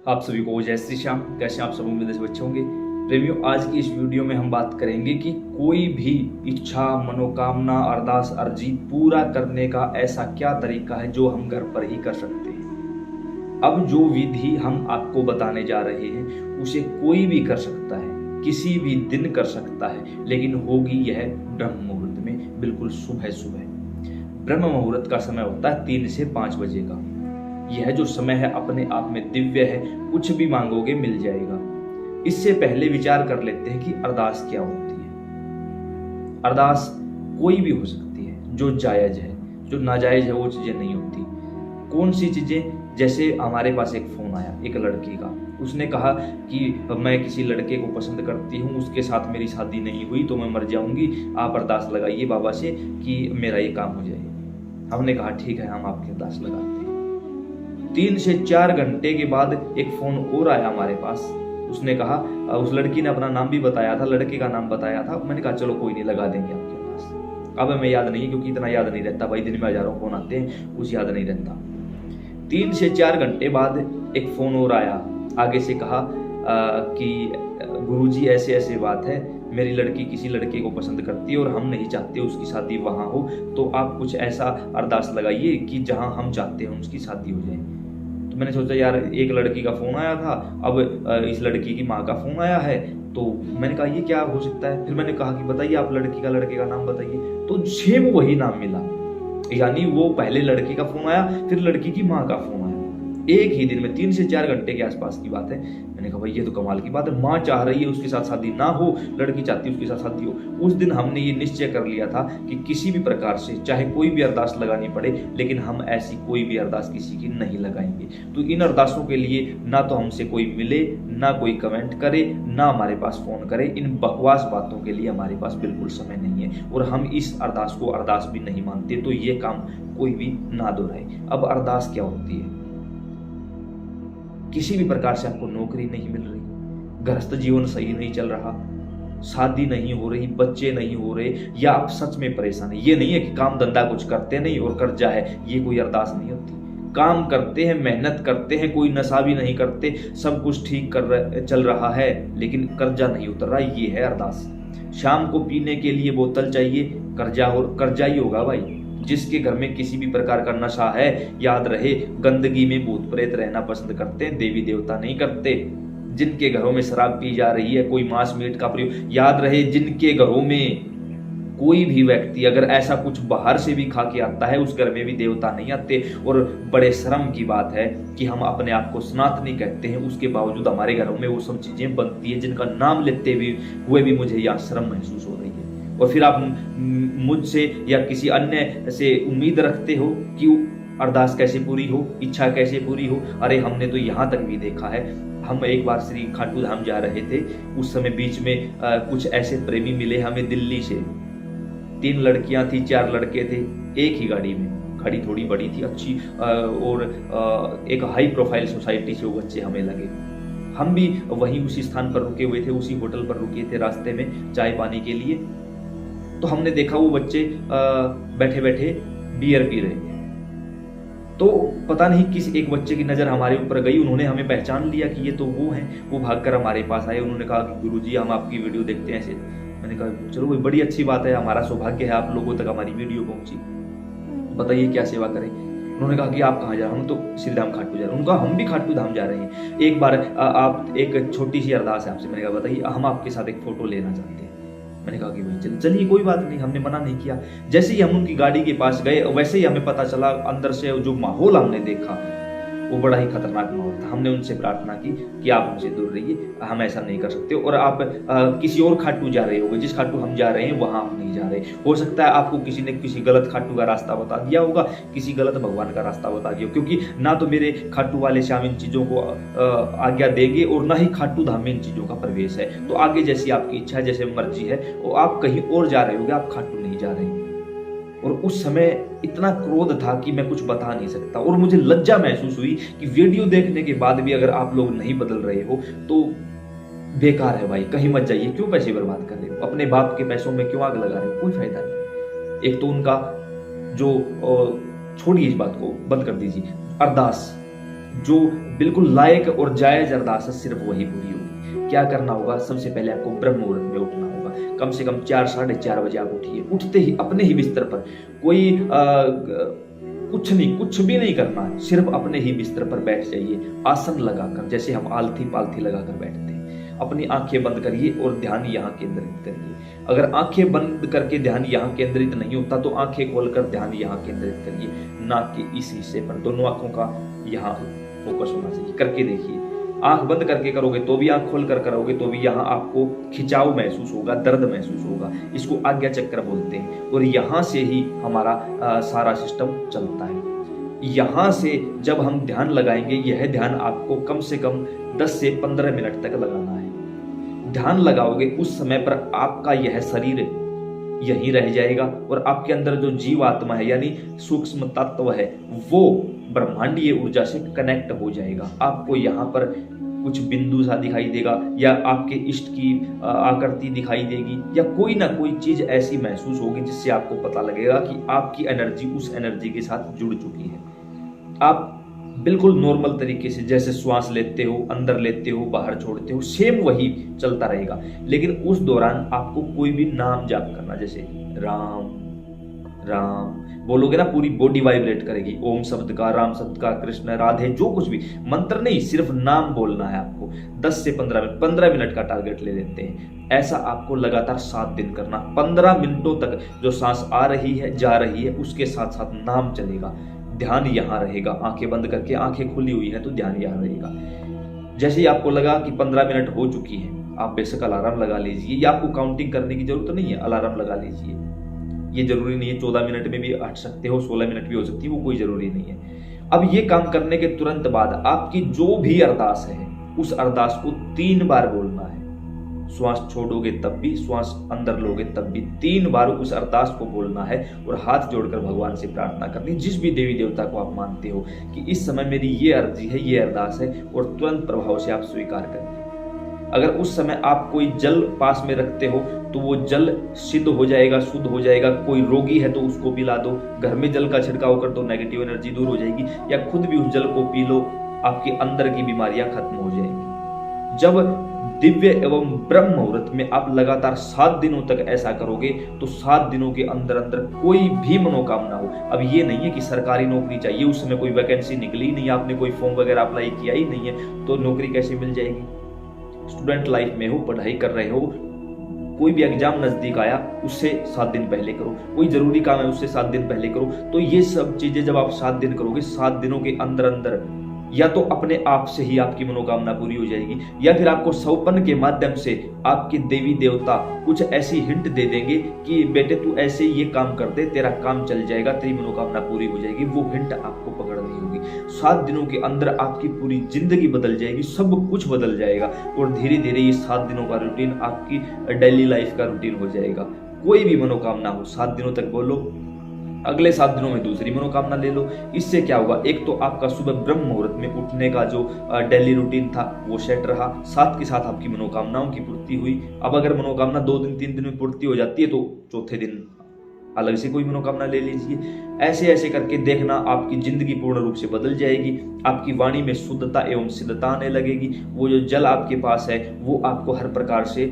आप सभी को जय श्री श्याम। कैसे आप सब उम्मीद से बच्चे होंगे। प्रेमियों, आज की इस वीडियो में हम बात करेंगे कि कोई भी इच्छा, मनोकामना, अरदास, अर्जी पूरा करने का ऐसा क्या तरीका है जो हम घर पर ही कर सकते हैं। अब जो विधि हम आपको बताने जा रहे हैं उसे कोई भी कर सकता है, किसी भी दिन कर सकता है, लेकिन होगी यह ब्रह्म मुहूर्त में, बिल्कुल सुबह सुबह। ब्रह्म मुहूर्त का समय होता है 3 से 5 बजे का। यह जो समय है अपने आप में दिव्य है, कुछ भी मांगोगे मिल जाएगा। इससे पहले विचार कर लेते हैं कि अरदास क्या होती है। अरदास कोई भी हो सकती है, जो जायज है, जो नाजायज है वो चीजें नहीं होती। कौन सी चीजें? जैसे हमारे पास एक फोन आया एक लड़की का, उसने कहा कि मैं किसी लड़के को पसंद करती हूँ, उसके साथ मेरी शादी नहीं हुई तो मैं मर जाऊंगी, आप अरदास लगाइए बाबा से कि मेरा ये काम हो जाए। हमने कहा ठीक है, हम आपकी अरदास लगाते हैं। 3 से 4 घंटे के बाद एक फोन और आया हमारे पास। उसने कहा, उस लड़की ने अपना नाम भी बताया था, लड़के का नाम बताया था। मैंने कहा चलो कोई नहीं, लगा देंगे आपके पास। अब हमें याद नहीं है, क्योंकि इतना याद नहीं रहता भाई, दिन में हजारों फोन आते हैं, कुछ याद नहीं रहता। 3 से 4 घंटे बाद एक फोन और आया, आगे से कहा कि गुरुजी ऐसे ऐसे बात है, मेरी लड़की किसी लड़के को पसंद करती है और हम नहीं चाहते उसकी शादी वहां हो, तो आप कुछ ऐसा अरदास लगाइए कि जहां हम चाहते हैं उसकी शादी हो जाए। तो मैंने सोचा यार, एक लड़की का फोन आया था, अब इस लड़की की माँ का फोन आया है, तो मैंने कहा ये क्या हो सकता है। फिर मैंने कहा कि बताइए आप लड़के का नाम बताइए, तो सेम वही नाम मिला। यानी वो पहले लड़के का फोन आया, फिर लड़की की माँ का फोन आया, एक ही दिन में। 3 से 4 घंटे के आसपास की बात है। मैंने कहा भाई ये तो कमाल की बात है, माँ चाह रही है उसके साथ शादी ना हो, लड़की चाहती है उसके साथ शादी हो। उस दिन हमने ये निश्चय कर लिया था कि किसी भी प्रकार से चाहे कोई भी अरदास लगानी पड़े, लेकिन हम ऐसी कोई भी अरदास किसी की नहीं लगाएंगे। तो इन अरदासों के लिए ना तो हमसे कोई मिले, ना कोई कमेंट करे, ना हमारे पास फोन करे। इन बकवास बातों के लिए हमारे पास बिल्कुल समय नहीं है, और हम इस अरदास को अरदास भी नहीं मानते। तो ये काम कोई भी ना दोहराए। अब अरदास क्या होती है? किसी भी प्रकार से आपको नौकरी नहीं मिल रही, गृहस्थ जीवन सही नहीं चल रहा, शादी नहीं हो रही, बच्चे नहीं हो रहे, या आप सच में परेशान है। ये नहीं है कि काम धंधा कुछ करते नहीं और कर्जा है, ये कोई अरदास नहीं होती। काम करते हैं, मेहनत करते हैं, कोई नशा भी नहीं करते, सब कुछ ठीक चल रहा है, लेकिन कर्जा नहीं उतर रहा, ये है अरदास। शाम को पीने के लिए बोतल चाहिए, कर्जा ही होगा भाई। जिसके घर में किसी भी प्रकार का नशा है, याद रहे गंदगी में भूत प्रेत रहना पसंद करते हैं, देवी देवता नहीं करते। जिनके घरों में शराब पी जा रही है, कोई मांस मीट का प्रयोग, याद रहे जिनके घरों में कोई भी व्यक्ति अगर ऐसा कुछ बाहर से भी खा के आता है, उस घर में भी देवता नहीं आते। और बड़े शर्म की बात है कि हम अपने आप को सनातनी कहते हैं, उसके बावजूद हमारे घरों में वो सब चीजें बनती है जिनका नाम लेते हुए भी मुझे यहाँ शर्म महसूस हो रही है। और फिर आप मुझसे या किसी अन्य से उम्मीद रखते हो कि अरदास कैसे पूरी हो, इच्छा कैसे पूरी हो। अरे हमने तो यहाँ तक भी देखा है। हम एक बार श्री खाटू धाम जा रहे थे, उस समय बीच में कुछ ऐसे प्रेमी मिले हमें दिल्ली से। 3 लड़कियां थी, 4 लड़के थे, एक ही गाड़ी में। गाड़ी थोड़ी बड़ी थी, अच्छी, और एक हाई प्रोफाइल सोसाइटी से वो बच्चे हमें लगे। हम भी वहीं उसी स्थान पर रुके हुए थे, उसी होटल पर रुके थे रास्ते में चाय पानी के लिए। तो हमने देखा वो बच्चे बैठे बैठे बियर पी रहे थे। तो पता नहीं किस एक बच्चे की नजर हमारे ऊपर गई, उन्होंने हमें पहचान लिया कि ये तो वो हैं। वो भागकर हमारे पास आए, उन्होंने कहा कि गुरुजी हम आपकी वीडियो देखते हैं ऐसे। मैंने कहा चलो भाई, बड़ी अच्छी बात है, हमारा सौभाग्य है आप लोगों तक हमारी वीडियो पहुंची, बताइए क्या सेवा करें। उन्होंने कहा कि आप कहाँ जा रहे हैं? हम तो श्री धाम खाटू जा रहे हैं। उनका हम भी खाटू धाम जा रहे हैं। एक बार आप, एक छोटी सी अरदास है आपसे। मैंने कहा बताइए, हम आपके साथ एक फोटो लेना चाहते हैं। मैंने कहा कि भाई चलिए कोई बात नहीं, हमने मना नहीं किया। जैसे ही हम उनकी गाड़ी के पास गए, वैसे ही हमें पता चला, अंदर से जो माहौल हमने देखा वो बड़ा ही खतरनाक माहौल था। हमने उनसे प्रार्थना की कि आप हमसे दूर रहिए, हम ऐसा नहीं कर सकते, और आप किसी और खाटू जा रहे होगे, जिस खाटू हम जा रहे हैं वहां आप नहीं जा रहे। हो सकता है आपको किसी ने किसी गलत खाटू का रास्ता बता दिया होगा, किसी गलत भगवान का रास्ता बता दिया, क्योंकि ना तो मेरे खाटू वाले श्याम इन चीजों को आज्ञा देंगे, और ना ही खाटू धाम में इन चीजों का प्रवेश है। तो आगे जैसी आपकी इच्छा, जैसे मर्जी है, वो आप कहीं और जा रहे होगे, आप खाटू नहीं जा रहे। और उस समय इतना क्रोध था कि मैं कुछ बता नहीं सकता, और मुझे लज्जा महसूस हुई कि वीडियो देखने के बाद भी अगर आप लोग नहीं बदल रहे हो तो बेकार है भाई, कहीं मत जाइए। क्यों पैसे बर्बाद कर रहे हो? अपने बाप के पैसों में क्यों आग लगा रहे हो? कोई फायदा नहीं। एक तो उनका जो, छोड़िए इस बात को, बंद कर दीजिए। अरदास जो बिल्कुल लायक और जायज अरदास है सिर्फ वही पूरी होगी। क्या करना होगा? सबसे पहले आपको ब्रह्म मुहूर्त में उठना होगा। कम से कम 4 साढ़े 4 बजे आप उठिए। उठते ही अपने ही बिस्तर पर कोई कुछ नहीं, कुछ भी नहीं करना है, सिर्फ अपने ही बिस्तर पर बैठ जाइए आसन लगाकर, जैसे हम आलथी पालथी लगाकर बैठते हैं। अपनी आंखें बंद करिए और ध्यान यहाँ केंद्रित करिए। अगर आंखें बंद करके ध्यान यहाँ केंद्रित नहीं होता तो आंखें खोलकर ध्यान यहाँ केंद्रित करिए, ना कि इस हिस्से पर। दोनों आंखों का यहाँ फोकस होना चाहिए। करके देखिए। आंख बंद करके करोगे तो भी, आंख खोल कर करोगे तो भी यहाँ आपको खिंचाव महसूस होगा, दर्द महसूस होगा। इसको आज्ञा चक्र बोलते हैं और यहाँ से ही हमारा सारा सिस्टम चलता है। यहाँ से जब हम ध्यान लगाएंगे, यह ध्यान आपको कम से कम 10 से 15 मिनट तक लगाना है। ध्यान लगाओगे उस समय पर आपका यह शरीर यहीं रह जाएगा और आपके अंदर जो जीव आत्मा है यानी सूक्ष्म तत्व है वो ब्रह्मांडीय ऊर्जा से कनेक्ट हो जाएगा। आपको यहाँ पर कुछ बिंदु सा दिखाई देगा या आपके इष्ट की आकृति दिखाई देगी या कोई ना कोई चीज ऐसी महसूस होगी जिससे आपको पता लगेगा कि आपकी एनर्जी उस एनर्जी के साथ जुड़ चुकी है। आप बिल्कुल नॉर्मल तरीके से जैसे श्वास लेते हो, अंदर लेते हो, बाहर छोड़ते हो, सेम वही चलता रहेगा। लेकिन उस दौरान आपको कोई भी नाम जाप करना, जैसे राम राम बोलोगे ना, पूरी बॉडी वाइब्रेट करेगी। ओम शब्द का, राम शब्द का, कृष्ण, राधे, जो कुछ भी, मंत्र नहीं, सिर्फ नाम बोलना है आपको। 10 से 15 मिनट का टारगेट ले लेते हैं। ऐसा आपको लगातार 7 दिन करना। 15 मिनटों तक जो सांस आ रही है, जा रही है, उसके साथ साथ नाम चलेगा। ध्यान यहाँ रहेगा। आंखें बंद करके, आंखें खुली हुई है तो ध्यान यहाँ रहेगा। जैसे ही आपको लगा कि 15 मिनट हो चुकी है, आप बेशक अलार्म लगा लीजिए, या आपको काउंटिंग करने की जरूरत नहीं है, अलार्म लगा लीजिए। ये जरूरी नहीं है 14 मिनट में भी हट सकते हो, 16 मिनट भी हो सकती है, वो कोई जरूरी नहीं है। अब ये काम करने के तुरंत बाद आपकी जो भी अरदास है उस अरदास को 3 बार बोलना है। श्वास छोड़ोगे तब भी, श्वास अंदर लोगे तब भी 3 बार उस अरदास को बोलना है और हाथ जोड़कर भगवान से प्रार्थना करनी। जिस भी देवी देवता को आप मानते हो कि इस समय मेरी ये अर्जी है, ये अरदास है, और तुरंत प्रभाव से आप स्वीकार करें। अगर उस समय आप कोई जल पास में रखते हो तो वो जल सिद्ध हो जाएगा, शुद्ध हो जाएगा। कोई रोगी है तो उसको पिला दो। घर में जल का छिड़काव कर दो, नेगेटिव एनर्जी दूर हो जाएगी। या खुद भी उस जल को पी लो, आपके अंदर की बीमारियां खत्म हो जाएंगी। जब दिव्य एवं ब्रह्म मुहूर्त में आप लगातार 7 दिनों तक ऐसा करोगे तो 7 दिनों के अंदर अंदर कोई भी मनोकामना हो। अब ये नहीं है कि सरकारी नौकरी चाहिए, उस समय कोई वैकेंसी निकली नहीं, आपने कोई फॉर्म वगैरह अप्लाई किया ही नहीं है तो नौकरी कैसे मिल जाएगी? स्टूडेंट लाइफ में हो, पढ़ाई कर रहे हो, कोई भी एग्जाम नजदीक आया उससे 7 दिन पहले करो, कोई जरूरी काम है उससे 7 दिन पहले करो। तो ये सब चीजें जब आप 7 दिन करोगे, 7 दिनों के अंदर अंदर या तो अपने आप से ही आपकी मनोकामना पूरी हो जाएगी, या फिर आपको सौपन के माध्यम से आपके देवी देवता कुछ ऐसी हिंट दे देंगे कि बेटे तू ऐसे ये काम कर दे, तेरा काम चल जाएगा, तेरी मनोकामना पूरी हो जाएगी। वो हिंट आपको पकड़नी होगी। 7 दिनों के अंदर आपकी पूरी जिंदगी बदल जाएगी, सब कुछ बदल जाएगा और धीरे धीरे ये 7 दिनों का रूटीन आपकी डेली लाइफ का रूटीन हो जाएगा। कोई भी मनोकामना हो 7 दिनों तक बोलो, अगले 7 दिनों में दूसरी मनोकामना ले लो। इससे क्या होगा? एक तो आपका सुबह ब्रह्म मुहूर्त में उठने का जो डेली रूटीन था वो सेट रहा, साथ के साथ आपकी मनोकामनाओं की पूर्ति हुई। अब अगर मनोकामना 2 दिन 3 दिन में पूर्ति हो जाती है तो चौथे दिन अलग से कोई मनोकामना ले लीजिए। ऐसे ऐसे करके देखना आपकी जिंदगी पूर्ण रूप से बदल जाएगी। आपकी वाणी में शुद्धता एवं सिद्धता आने लगेगी। वो जो जल आपके पास है वो आपको हर प्रकार से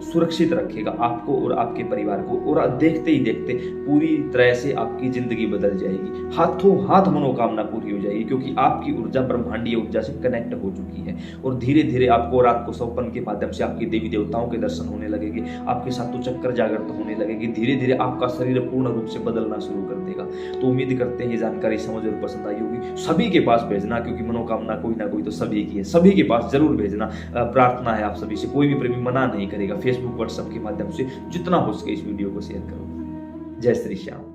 सुरक्षित रखेगा, आपको और आपके परिवार को, और देखते ही देखते पूरी तरह से आपकी जिंदगी बदल जाएगी। हाथों हाथ मनोकामना पूरी हो जाएगी क्योंकि आपकी ऊर्जा ब्रह्मांडीय ऊर्जा से कनेक्ट हो चुकी है। और धीरे धीरे आपको रात को सौपन के माध्यम से आपके देवी देवताओं के दर्शन होने लगेंगे, आपके सातों चक्कर जागृत होने लगेगी। धीरे धीरे आपका शरीर पूर्ण रूप से बदलना शुरू कर देगा। तो उम्मीद करते हैं ये जानकारी समझ और पसंद आई होगी। सभी के पास भेजना, क्योंकि मनोकामना कोई ना कोई तो सभी की है। सभी के पास जरूर भेजना, प्रार्थना है आप सभी से। कोई भी प्रेमी मना नहीं करेगा। फेसबुक व्हाट्सएप के माध्यम से जितना हो सके इस वीडियो को शेयर करो। जय श्री श्याम।